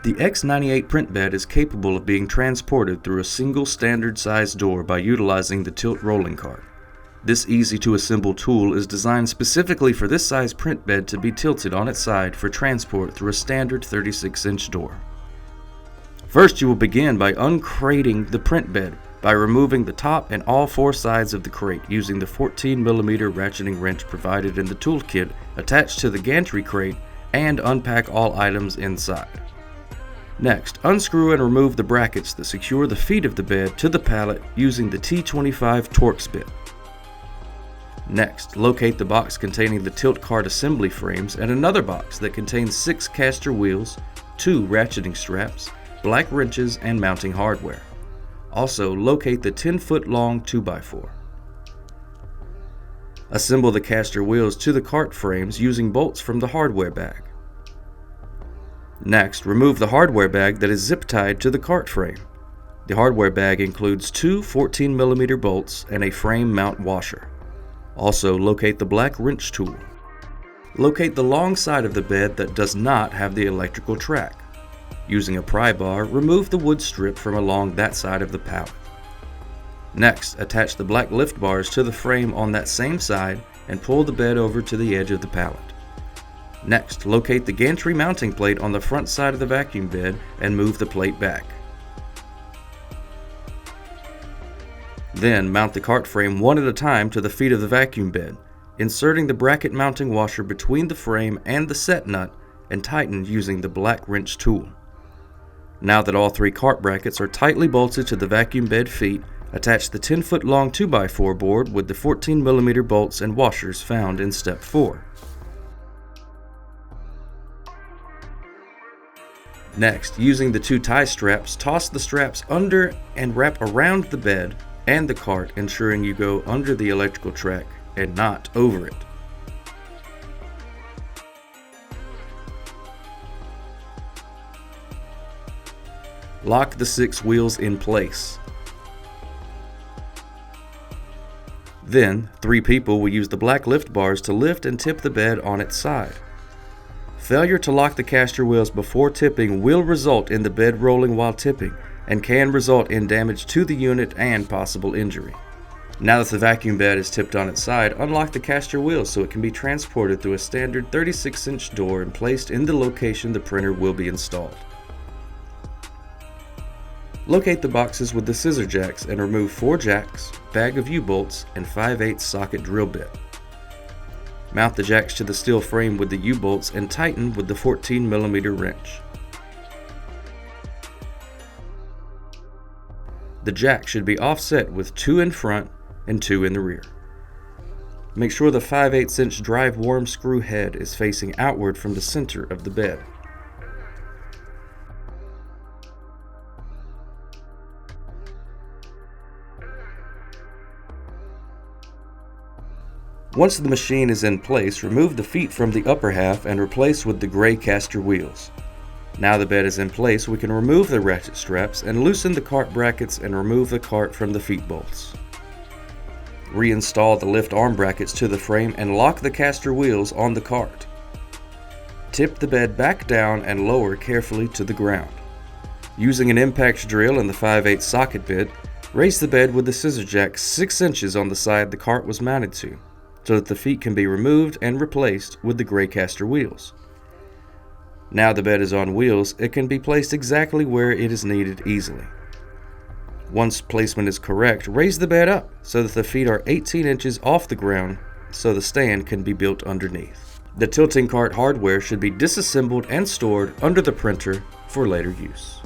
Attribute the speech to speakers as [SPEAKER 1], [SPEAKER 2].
[SPEAKER 1] The X98 print bed is capable of being transported through a single standard size door by utilizing the tilt rolling cart. This easy to assemble tool is designed specifically for this size print bed to be tilted on its side for transport through a standard 36-inch door. First, you will begin by uncrating the print bed by removing the top and all four sides of the crate using the 14mm ratcheting wrench provided in the toolkit attached to the gantry crate, and unpack all items inside. Next, unscrew and remove the brackets that secure the feet of the bed to the pallet using the T25 Torx bit. Next, locate the box containing the tilt cart assembly frames and another box that contains 6 caster wheels, 2 ratcheting straps, black wrenches, and mounting hardware. Also, locate the 10-foot long 2x4. Assemble the caster wheels to the cart frames using bolts from the hardware bag. Next, remove the hardware bag that is zip-tied to the cart frame. The hardware bag includes 2 14mm bolts and a frame mount washer. Also, locate the black wrench tool. Locate the long side of the bed that does not have the electrical track. Using a pry bar, remove the wood strip from along that side of the pallet. Next, attach the black lift bars to the frame on that same side and pull the bed over to the edge of the pallet. Next, locate the gantry mounting plate on the front side of the vacuum bed and move the plate back. Then, mount the cart frame one at a time to the feet of the vacuum bed, inserting the bracket mounting washer between the frame and the set nut and tighten using the black wrench tool. Now that all 3 cart brackets are tightly bolted to the vacuum bed feet, attach the 10-foot long 2x4 board with the 14mm bolts and washers found in step 4. Next, using the 2 tie straps, toss the straps under and wrap around the bed and the cart, ensuring you go under the electrical track and not over it. Lock the 6 wheels in place. Then, 3 people will use the black lift bars to lift and tip the bed on its side. Failure to lock the caster wheels before tipping will result in the bed rolling while tipping and can result in damage to the unit and possible injury. Now that the vacuum bed is tipped on its side, unlock the caster wheels so it can be transported through a standard 36-inch door and placed in the location the printer will be installed. Locate the boxes with the scissor jacks and remove 4 jacks, bag of U-bolts, and 5/8 socket drill bit. Mount the jacks to the steel frame with the U-bolts and tighten with the 14mm wrench. The jack should be offset with 2 in front and 2 in the rear. Make sure the 5/8" drive worm screw head is facing outward from the center of the bed. Once the machine is in place, remove the feet from the upper half and replace with the gray caster wheels. Now the bed is in place, we can remove the ratchet straps and loosen the cart brackets and remove the cart from the feet bolts. Reinstall the lift arm brackets to the frame and lock the caster wheels on the cart. Tip the bed back down and lower carefully to the ground. Using an impact drill and the 5/8 socket bit, raise the bed with the scissor jack 6 inches on the side the cart was mounted to, so that the feet can be removed and replaced with the gray caster wheels. Now the bed is on wheels, it can be placed exactly where it is needed easily. Once placement is correct, raise the bed up so that the feet are 18 inches off the ground so the stand can be built underneath. The tilting cart hardware should be disassembled and stored under the printer for later use.